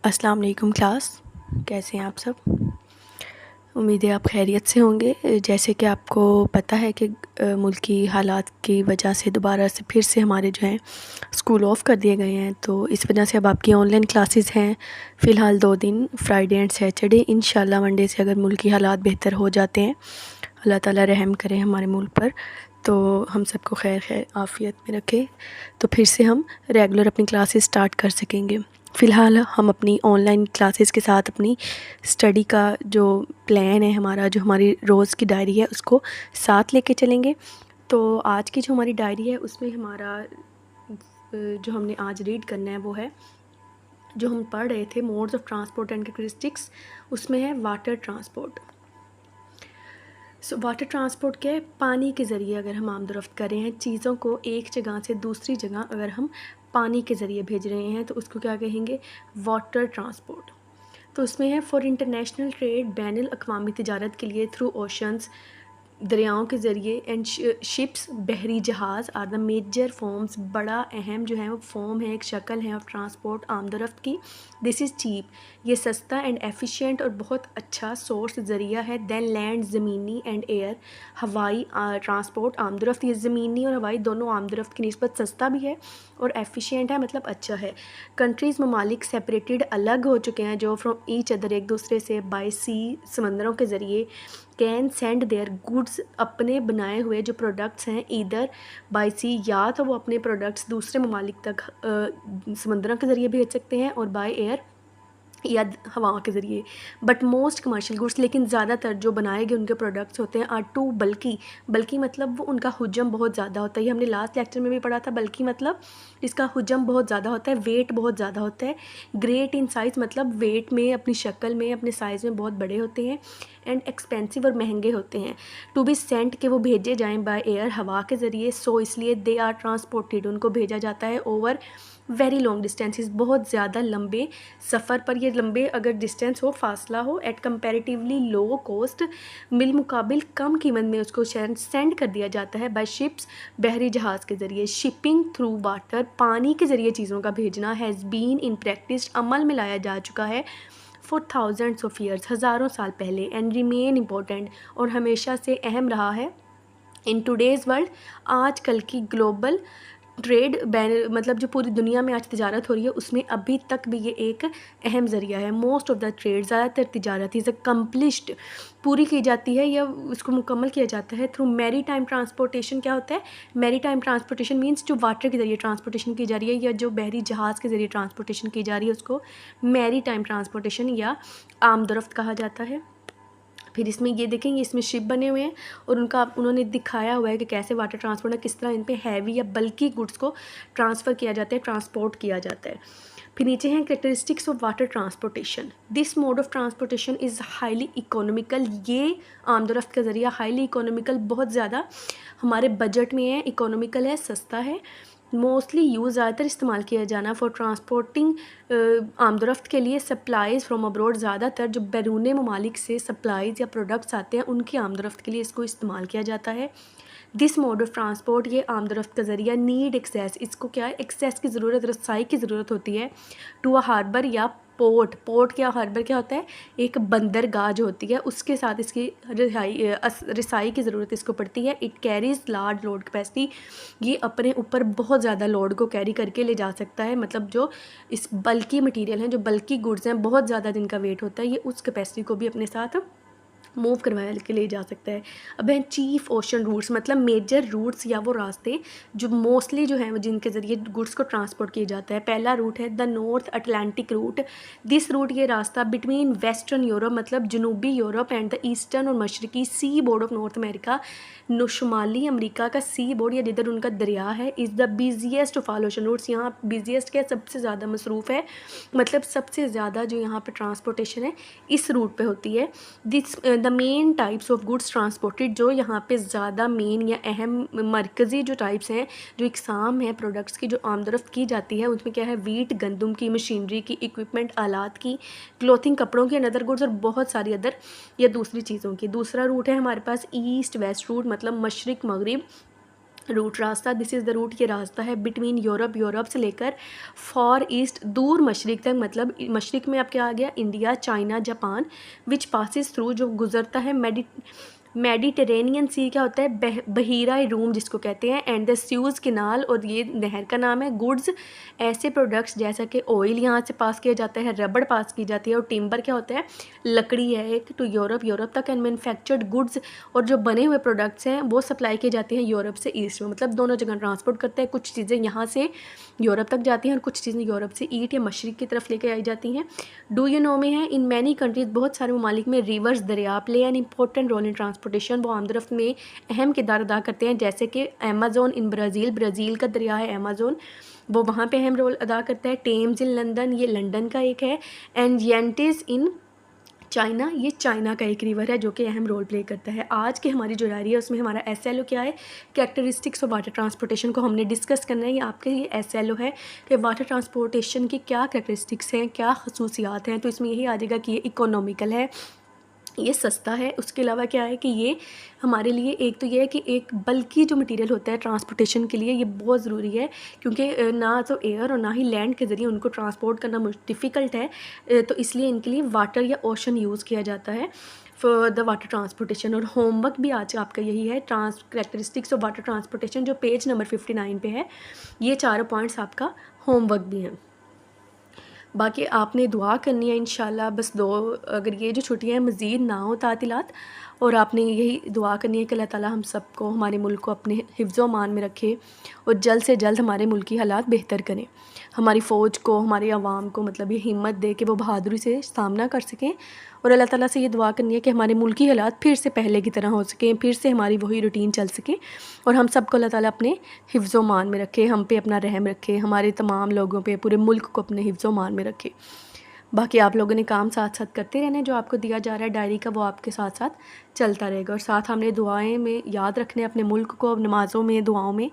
अस्सलाम वालेकुम क्लास। कैसे हैं आप सब? उम्मीद है आप खैरियत से होंगे। जैसे कि आपको पता है कि मुल्की हालात की वजह से दोबारा से फिर से हमारे जो हैं स्कूल ऑफ कर दिए गए हैं, तो इस वजह से अब आपकी ऑनलाइन क्लासेस हैं फ़िलहाल 2 दिन, फ्राइडे एंड सैटरडे। इंशाल्लाह मंडे से अगर मुल्की हालात बेहतर हो जाते हैं, अल्लाह ताला रहम करें हमारे मुल्क पर, तो हम सबको खैर खैर आफ़ियत में रखे, तो फिर से हम रेगुलर अपनी क्लासेस स्टार्ट कर सकेंगे। फ़िलहाल हम अपनी ऑनलाइन क्लासेस के साथ अपनी स्टडी का जो प्लान है हमारा, जो हमारी रोज़ की डायरी है, उसको साथ लेके चलेंगे। तो आज की जो हमारी डायरी है उसमें हमारा जो हमने आज रीड करना है वो है, जो हम पढ़ रहे थे, modes of transport and characteristics, उसमें है वाटर ट्रांसपोर्ट। वाटर ट्रांसपोर्ट क्या है? पानी के ज़रिए अगर हम आमदरफ्त कर रहे हैं, चीज़ों को एक जगह से दूसरी जगह अगर हम पानी के ज़रिए भेज रहे हैं, तो उसको क्या कहेंगे? Water transport. तो उसमें है फॉर इंटरनेशनल ट्रेड, बैनुल अक़वामी तिजारत के लिए थ्रू ओशंस, दरियाओं के ज़रिए, एंड शिप्स, बहरी जहाज़ आर द मेजर फॉर्म्स, बड़ा अहम जो है वो फॉर्म है, एक शक्ल है ऑफ ट्रांसपोर्ट आमदरफ्त की। दिस इज़ चीप, ये सस्ता एंड एफिशिएंट और बहुत अच्छा सोर्स ज़रिया है। दैन लैंड, ज़मीनी एंड एयर, हवाई ट्रांसपोर्ट आमदरफ्त, ये ज़मीनी और हवाई दोनों आमदरफ्त की निस्बत सस्ता भी है और एफिशिएंट है, मतलब अच्छा है। कंट्रीज़, ममालिक सेपरेटेड, अलग हो चुके हैं जो फ्रॉम ईच अदर, एक दूसरे से, बाय सी, समंदरों के ज़रिए, कैन सेंड देयर गुड्स, अपने बनाए हुए जो प्रोडक्ट्स हैं, इधर बाय सी, या तो वो अपने प्रोडक्ट्स दूसरे ममालिक तक समंदरों के ज़रिए भेज सकते हैं, और बाय एयर या हवाओं के ज़रिए। बट मोस्ट कमर्शियल गुड्स, लेकिन ज़्यादातर जो बनाए गए उनके प्रोडक्ट्स होते हैं, आर टू बल्कि, बल्कि मतलब वो उनका हुजम बहुत ज़्यादा होता है। ये हमने लास्ट लेक्चर में भी पढ़ा था। बल्कि मतलब इसका हुजम बहुत ज़्यादा होता है, वेट बहुत ज़्यादा होता है। ग्रेट इन साइज़, मतलब वेट में, अपनी शक्ल में, अपने साइज़ में बहुत बड़े होते हैं। एंड एक्सपेंसिव, और महंगे होते हैं। टू बी सेंट, के वो भेजे जाएँ बाय एयर, हवा के ज़रिए। सो इसलिए दे आर ट्रांसपोर्टेड, उनको भेजा जाता है ओवर वेरी लॉन्ग डिस्टेंसेस, बहुत ज़्यादा लंबे सफ़र पर। ये लंबे अगर डिस्टेंस हो, फासला हो, एट कंपैरेटिवली लो कॉस्ट, बिलमुकाबिल कम कीमत में उसको सेंड कर दिया जाता है बाय शिप्स, बहरी जहाज़ के ज़रिए। शिपिंग थ्रू वाटर, पानी के ज़रिए चीज़ों का भेजना, हैज़ बीन इन प्रैक्टिस, अमल में लाया जा चुका है, फॉर थाउजेंड्स ऑफ ईयर्स, हज़ारों साल पहले, एंड रिमेन इम्पोर्टेंट, और हमेशा से अहम रहा है, इन टुडेज़ वर्ल्ड, आज कल की ग्लोबल ट्रेड, मतलब जो पूरी दुनिया में आज तिजारत हो रही है, उसमें अभी तक भी ये एक अहम ज़रिया है। मोस्ट ऑफ द ट्रेड, ज़्यादातर तिजारत इज़ अकम्पलिश्ड, पूरी की जाती है या उसको मुकम्मल किया जाता है थ्रू मैरी टाइम ट्रांसपोर्टेशन। क्या होता है मैरी टाइम ट्रांसपोर्टेशन? मीन्स जो वाटर के ज़रिए ट्रांसपोर्टेशन की जा रही है, या जो बहरी जहाज़ के ज़रिए ट्रांसपोर्टेशन की जा रही है, उसको मैरी टाइम ट्रांसपोर्टेशन या आमदरफ्त कहा जाता है। फिर इसमें ये देखेंगे, इसमें शिप बने हुए हैं और उन्होंने दिखाया हुआ है कि कैसे वाटर ट्रांसपोर्ट है, किस तरह इन पे हैवी या बल्कि गुड्स को ट्रांसफ़र किया जाता है, ट्रांसपोर्ट किया जाता है। फिर नीचे हैं characteristics of water transportation. This mode of transportation is highly economical, ये आमदरफ्त का ज़रिया हाईली इकोनॉमिकल, बहुत ज़्यादा हमारे बजट में है, इकोनॉमिकल है, सस्ता है। मोस्टली यूज़, ज़्यादातर इस्तेमाल किया जाना फॉर ट्रांसपोर्टिंग, आमदरफ्त के लिए। सप्लाइज़ फ्राम अब्रॉड, ज़्यादातर जो बैरून ममालिक से सप्लाइज़ या प्रोडक्ट्स आते हैं, उनकी आमदरफ्त के लिए इसको इस्तेमाल किया जाता है। दिस मोड ऑफ ट्रांसपोर्ट, ये आमदरफ्त का ज़रिया, नीड एक्सेस, इसको क्या है, एक्सेस की ज़रूरत, रसाई की ज़रूरत होती है, टू अ हार्बर या पोर्ट। पोर्ट क्या, हार्बर क्या होता है, एक बंदरगाह जो होती है, उसके साथ इसकी रसाई की ज़रूरत इसको पड़ती है। It Carey's large load capacity, ये अपने ऊपर बहुत ज़्यादा लोड को कैरी करके ले जा सकता है। मतलब जो इस बल्कि मटेरियल हैं, जो बल्कि गुड्स हैं, बहुत ज़्यादा जिनका वेट होता है, ये उस कैपेसिटी को भी अपने साथ मूव करवा के ले जा सकता है। अब हैं चीफ ओशन रूट्स, मतलब मेजर रूट्स या वो रास्ते जो मोस्टली जो हैं वो जिनके ज़रिए गुड्स को ट्रांसपोर्ट किया जाता है। पहला रूट है the north Atlantic route. This route, ये रास्ता बिटवीन वेस्टर्न यूरोप, मतलब जनूबी यूरोप, एंड द ईस्टर्न और मशरकी seaboard of north America, शुमाली अमेरिका का सी बोर्ड या जिधर उनका दरिया है, is the busiest of all ocean routes. यहाँ बिजिएस्ट क्या, सबसे ज़्यादा मसरूफ़ है, मतलब सबसे ज़्यादा जो यहाँ पे ट्रांसपोर्टेशन है इस रूट पे होती है। This the main types of goods transported, जो यहाँ पे ज़्यादा मेन या अहम मरकज़ी जो टाइप्स हैं, जो इकसाम है प्रोडक्ट्स की जो आमदरफ्त की जाती है, उसमें क्या है, वीट, गंदम की, मशीनरी की, इक्विपमेंट, आलात की, क्लोथिंग, कपड़ों की, अदर गुड्स, और बहुत सारी अदर या दूसरी चीज़ों की। दूसरा रूट है हमारे पास ईस्ट वेस्ट रूट, मतलब मशरिक मगरिब, रूट रास्ता, दिस इज़ द रूट, ये रास्ता है बिटवीन यूरोप, यूरोप से लेकर फॉर ईस्ट दूर मशरिक़ तक, मतलब मशरिक़ में अब क्या आ गया, India, China, Japan, which passes through, जो गुजरता है मेडिटेरेनियन सी, क्या होता है, बहीरा रूम जिसको कहते हैं, एंड द स्यूज़ किनाल, और ये नहर का नाम है। गुड्स, ऐसे प्रोडक्ट्स जैसा कि ऑयल यहाँ से पास किया जाता है, रबड़ पास की जाती है, और टिम्बर क्या होता है, लकड़ी है एक, टू यूरोप, यूरोप तक, एंड मैन्युफैक्चर्ड गुड्स, और जो बने हुए प्रोडक्ट्स हैं वो सप्लाई किए जाते हैं यूरोप से ईस्ट में, मतलब दोनों जगह ट्रांसपोर्ट करते हैं। कुछ चीज़ें यहाँ से यूरोप तक जाती हैं और कुछ चीज़ें यूरोप से ईस्ट या मशरिक़ की तरफ लेकर आई जाती हैं। डू यू नो में है, इन मैनी कंट्रीज़, बहुत सारे ममालिक में, रिवर्स, दरिया, play an important role in transportation, वो आमदरफ्त में अहम किरदार अदा करते हैं। जैसे कि अमेज़ोन इन ब्राज़ील, ब्राज़ील का दरिया है अमेज़ोन, वो वहाँ पे अहम रोल अदा करता है। टेम्स इन लंदन, ये लंदन का एक है। एंड येंटिस इन चाइना, ये चाइना का एक रिवर है जो कि अहम रोल प्ले करता है। आज की हमारी जो डायरी है उसमें हमारा SLO क्या है, कैरेक्टरिस्टिक्स ऑफ वाटर ट्रांसपोर्टेशन को हमने डिस्कस करना है। ये आपके लिए SLO है कि वाटर ट्रांसपोर्टेशन की क्या कैरेक्टरिस्टिक्स हैं, क्या खसूसियात हैं। तो इसमें यही आ जाएगा कि ये इकोनॉमिकल है, ये सस्ता है। उसके अलावा क्या है कि ये हमारे लिए, एक तो ये है कि एक बल्कि जो मटेरियल होता है ट्रांसपोर्टेशन के लिए ये बहुत ज़रूरी है, क्योंकि ना तो एयर और ना ही लैंड के ज़रिए उनको ट्रांसपोर्ट करना डिफ़िकल्ट है, तो इसलिए इनके लिए वाटर या ओशन यूज़ किया जाता है फॉर द वाटर ट्रांसपोर्टेशन। और होमवर्क भी आज आपका यही है, कैरेक्टरिस्टिक्स ऑफ वाटर ट्रांसपोर्टेशन, जो पेज नंबर 59 पे है। ये चारों पॉइंट्स आपका होमवर्क भी हैं। बाकी आपने दुआ करनी है इंशाल्लाह, बस दो, अगर ये जो छुट्टियाँ हैं मज़ीद ना हो तातीलात, और आपने यही दुआ करनी है कि अल्लाह ताला हम सबको, हमारे मुल्क को अपने हिफ्ज़ व मान में रखे और जल्द से जल्द हमारे मुल्क की हालात बेहतर करें। हमारी फ़ौज को, हमारे अवाम को मतलब ये हिम्मत दे कि वो बहादुरी से सामना कर सकें, और अल्लाह ताला से ये दुआ करनी है कि हमारे मुल्क की हालात फिर से पहले की तरह हो सकें, फिर से हमारी वही रूटीन चल सके, और हम सबको अल्लाह ताला अपने हिफ्ज़ व मान में रखे, हम पे अपना रहम रखे, हमारे तमाम लोगों पे, पूरे मुल्क को अपने हिफ्ज़ व मान में रखे। बाकी आप लोगों ने काम साथ साथ करते रहना है, जो आपको दिया जा रहा है डायरी का वो आपके साथ साथ चलता रहेगा, और साथ हमने दुआएं में याद रखने अपने मुल्क को, नमाज़ों में, दुआओं में।